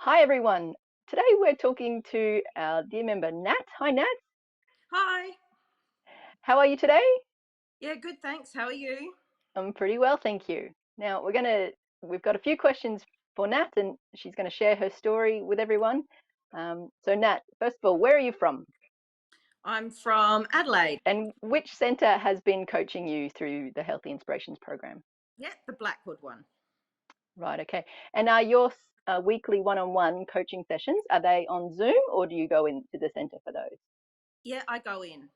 Hi, everyone. Today we're talking to our dear member Nat. Hi, Nat. Hi. How are you today? Yeah, good, thanks. How are you? I'm pretty well, thank you. Now we've got a few questions for Nat, and she's gonna share her story with everyone. So, Nat, first of all, where are you from, I'm from Adelaide. and which centre has been coaching you through the Healthy Inspirations program? Yeah, the Blackwood one. Right. Okay. And are your weekly one-on-one coaching sessions, are they on Zoom or do you go into the centre for those? Yeah, I go in.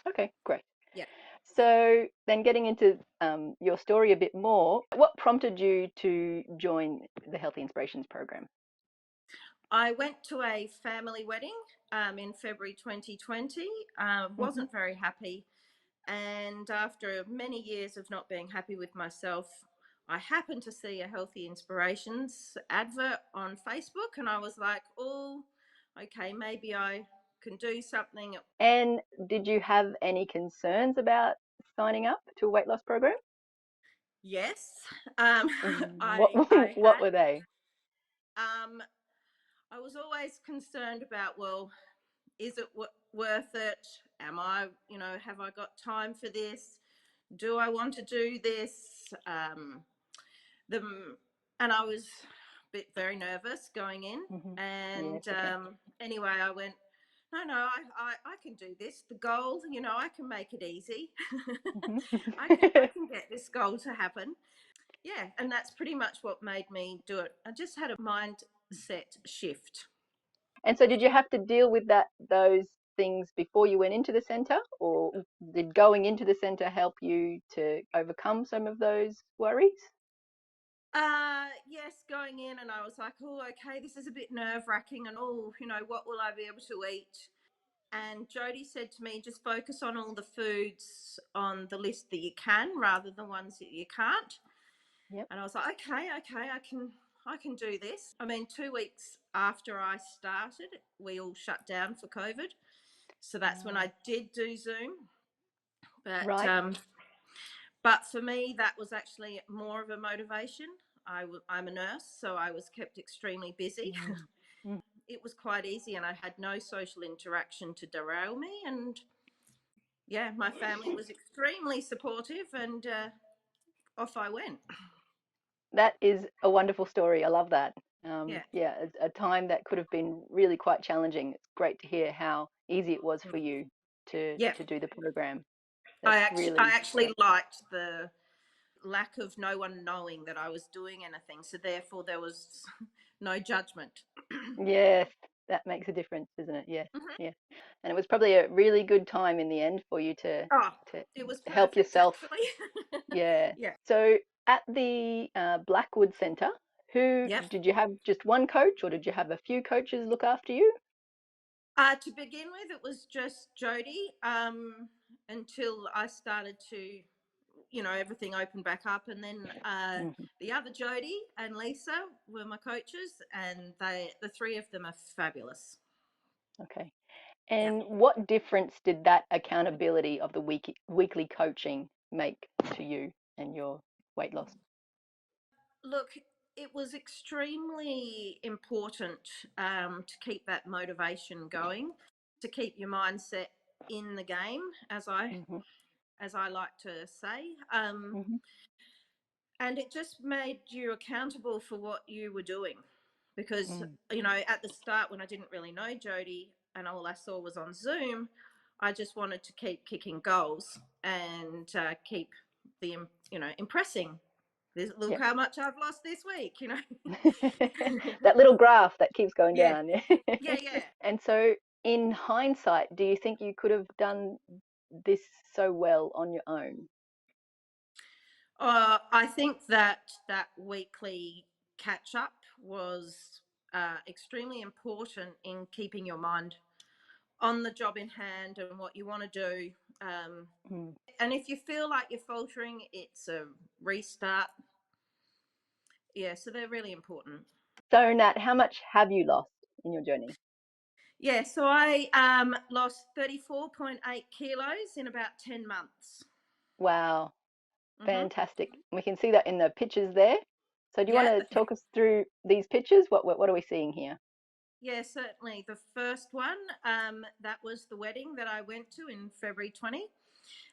Okay, great. Yeah. So then getting into your story a bit more, what prompted you to join the Healthy Inspirations program? I went to a family wedding in February 2020. Hmm. Wasn't very happy. And after many years of not being happy with myself, I happened to see a Healthy Inspirations advert on Facebook. And I was like, oh, okay, maybe I can do something. And did you have any concerns about signing up to a weight loss program? Yes, What I what had. were they? Um, I was always concerned about, well, is it worth it? Am I, have I got time for this? Do I want to do this? The and I was very nervous going in. Hmm. Yes. And Okay. anyway, I went, no, I can do this. The goal, I can make it easy. I can get this goal to happen. Yeah, and that's pretty much what made me do it. I just had a mindset shift. And so, did you have to deal with those things before you went into the centre, or did going into the centre help you to overcome some of those worries? Yes, going in, and I was like, oh, okay, this is a bit nerve wracking, and oh, what will I be able to eat? And Jody said to me, just focus on all the foods on the list that you can, rather than ones that you can't. Yep. And I was like, okay, I can do this. I mean, 2 weeks after I started, we all shut down for COVID, so that's when Ah, I did do Zoom. But right. but for me, that was actually more of a motivation. I'm a nurse, so I was kept extremely busy. Mm. Mm. It was quite easy, and I had no social interaction to derail me. And yeah, my family was extremely supportive, and off I went. That is a wonderful story. I love that. Yeah, Yeah, a time that could have been really quite challenging. It's great to hear how easy it was for you yeah. to do the program. I That's actually, I really actually great. liked the lack of no one knowing that I was doing anything, so therefore there was no judgment. Yes, that makes a difference, doesn't it? Yes, Mhm. yeah. And it was probably a really good time in the end for you Oh, to it was help perfect, yourself. actually. Yeah. Yeah. So at the Blackwood Centre, who Yep. did you have? Just one coach, or did you have a few coaches look after you? To begin with, it was just Jody until I started to, everything opened back up. And then Hmm. the other Jody and Lisa were my coaches, and the three of them are fabulous. Okay. Yeah. And what difference did that accountability of the weekly coaching make to you and your weight loss? Look, it was extremely important to keep that motivation going, to keep your mindset in the game, Hmm. as I like to say. Hmm. And it just made you accountable for what you were doing. Because, Mm. at the start when I didn't really know Jody and all I saw was on Zoom, I just wanted to keep kicking goals and keep impressing. Look Yep. how much I've lost this week. That little graph that keeps going Yeah, down. yeah. And so, in hindsight, do you think you could have done this so well on your own? I think that that weekly catch up was extremely important in keeping your mind on the job in hand and what you want to do. Um, Mm. and if you feel like you're faltering, it's a restart. Yeah, so they're really important. So, Nat, how much have you lost in your journey? Yeah, so I lost 34.8 kilos in about 10 months. Wow, Hmm. fantastic. We can see that in the pictures there. So do you want Yeah, to talk us through these pictures? What are we seeing here? yeah, certainly. The first one, that was the wedding that I went to in February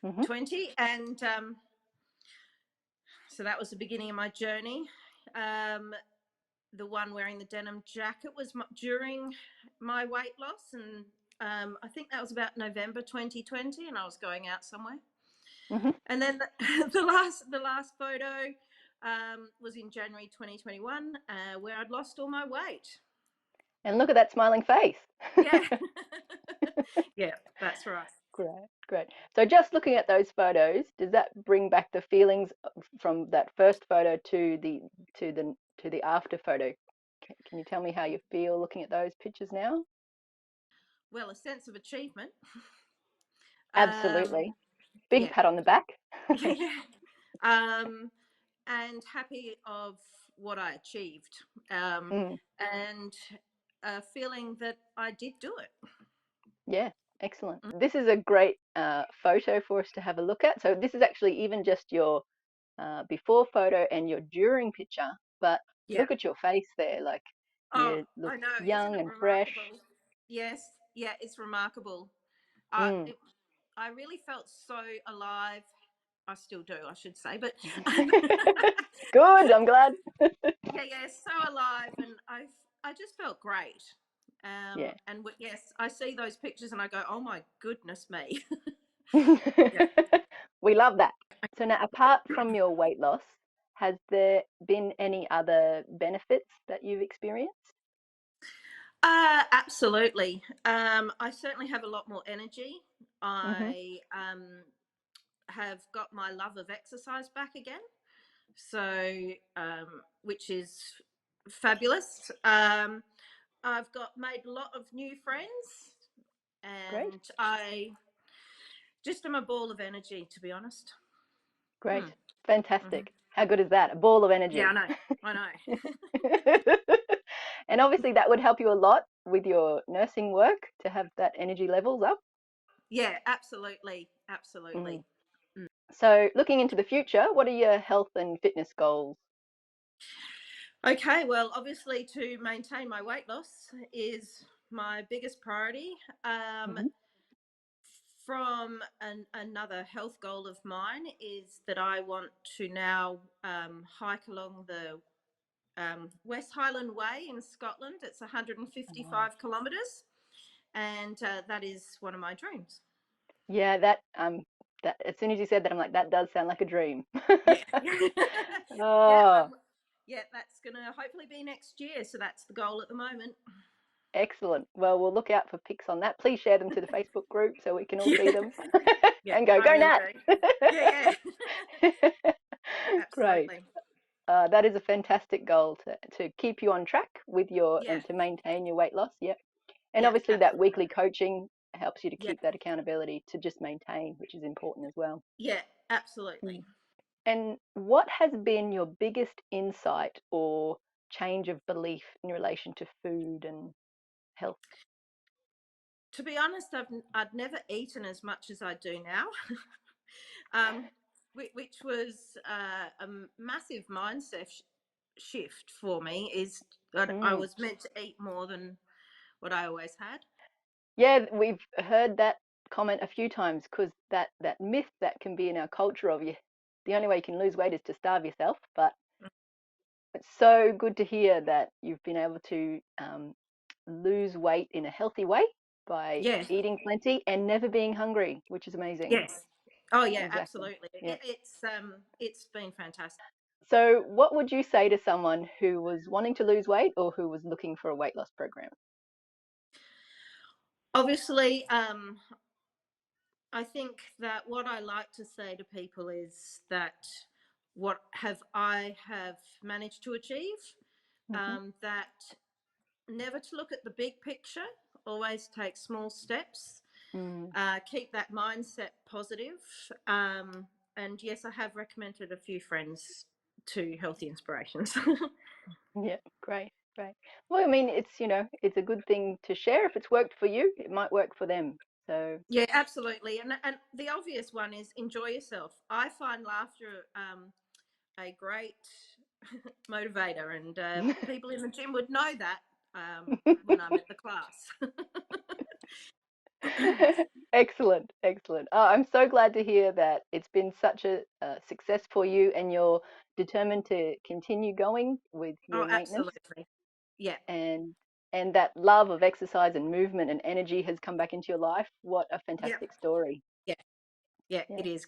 Hmm. 2020. And so that was the beginning of my journey. The one wearing the denim jacket was during my weight loss. And I think that was about November 2020, and I was going out somewhere. Hmm. And then the last photo was in January 2021, where I'd lost all my weight. And look at that smiling face. Yeah. Yeah, that's right. Great, great. So just looking at those photos, does that bring back the feelings from that first photo to the after photo? Can you tell me how you feel looking at those pictures now? Well, a sense of achievement. Um, Absolutely. Big yeah, pat on the back. yeah, yeah. Um, and happy of what I achieved, Mm, and feeling that I did do it. yeah, excellent. This is a great photo for us to have a look at. So this is actually even just your before photo and your during picture, but Yeah. look at your face there. Like Oh, you look I know. Isn't young it and fresh. remarkable? Yes. Yeah, it's remarkable. Mm. I really felt so alive. I still do, I should say, but Good, I'm glad. yeah, yeah, so alive, and I just felt great. Yeah. And yes, I see those pictures and I go, oh my goodness me. Yeah. We love that. So now, apart from your weight loss, has there been any other benefits that you've experienced? Absolutely. I certainly have a lot more energy. Hmm. I have got my love of exercise back again. So, which is fabulous. I've got made a lot of new friends, Great, and I just am a ball of energy, to be honest. great, Hmm. Hmm. fantastic. How good is that? A ball of Yeah, I energy. know. I know. And obviously, that would help you a lot with your nursing work to have that energy levels up. Yeah, absolutely. Mm. Absolutely. Mm. So, looking into the future, what are your health and fitness goals? Okay, well, obviously, to maintain my weight loss is my biggest priority. Um, Hmm. from another health goal of mine is that I want to now hike along the West Highland Way in Scotland. It's Wow. 155 kilometres, and that is one of my dreams. Yeah, that as soon as you said that, I'm like, that does sound like a dream. Yeah, yeah, Oh, yeah. That's gonna hopefully be next year. So that's the goal at the moment. excellent. Well, we'll look out for pics on that. Please share them to the Facebook group so we can all see Yeah, them yeah, and go, I go will Nat. do. Yeah, yeah, Great. absolutely. That is a fantastic goal to keep you on track with your Yeah, and to maintain your weight loss. Yep. And yeah, obviously that absolutely. weekly coaching helps you to Yeah, keep that accountability to just maintain, which is important as well. yeah, absolutely. Mm. And what has been your biggest insight or change of belief in relation to food and health? To be honest, I'd never eaten as much as I do now, um, which was a massive mindset shift for me. Is that I Mm. was meant to eat more than what I always had. Yeah, we've heard that comment a few times because that myth that can be in our culture of you, the only way you can lose weight is to starve yourself. But it's so good to hear that you've been able to lose weight in a healthy way by Yeah. eating plenty and never being hungry, which is amazing. Yes. Oh yeah, Exactly. absolutely. Yeah. It's been fantastic. So, what would you say to someone who was wanting to lose weight or who was looking for a weight loss program? Obviously, I think that what I like to say to people is that what have managed to achieve, Hmm. that never to look at the big picture, always take small steps, Mm, keep that mindset positive. And yes, I have recommended a few friends to Healthy Inspirations. yeah, great, great. Well, I mean, it's a good thing to share. If it's worked for you, it might work for them. So, Yeah, absolutely. And the obvious one is enjoy yourself. I find laughter a great motivator, and people in the gym would know that when I'm at the class. Excellent, excellent. I'm so glad to hear that it's been such a success for you and you're determined to continue going with Oh, your maintenance absolutely. Yeah. and that love of exercise and movement and energy has come back into your life. What a Yeah. fantastic story. Yeah. Yeah. Yeah. It is.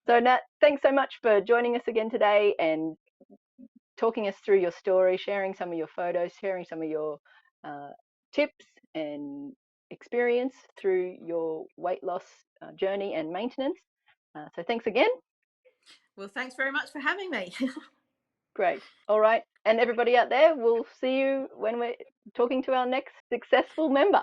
So Nat, thanks so much for joining us again today and talking us through your story, sharing some of your photos, sharing some of your uh, tips and experience through your weight loss journey and maintenance. So thanks again. Well, thanks very much for having me. Great. All right. And everybody out there, we'll see you when we're talking to our next successful member.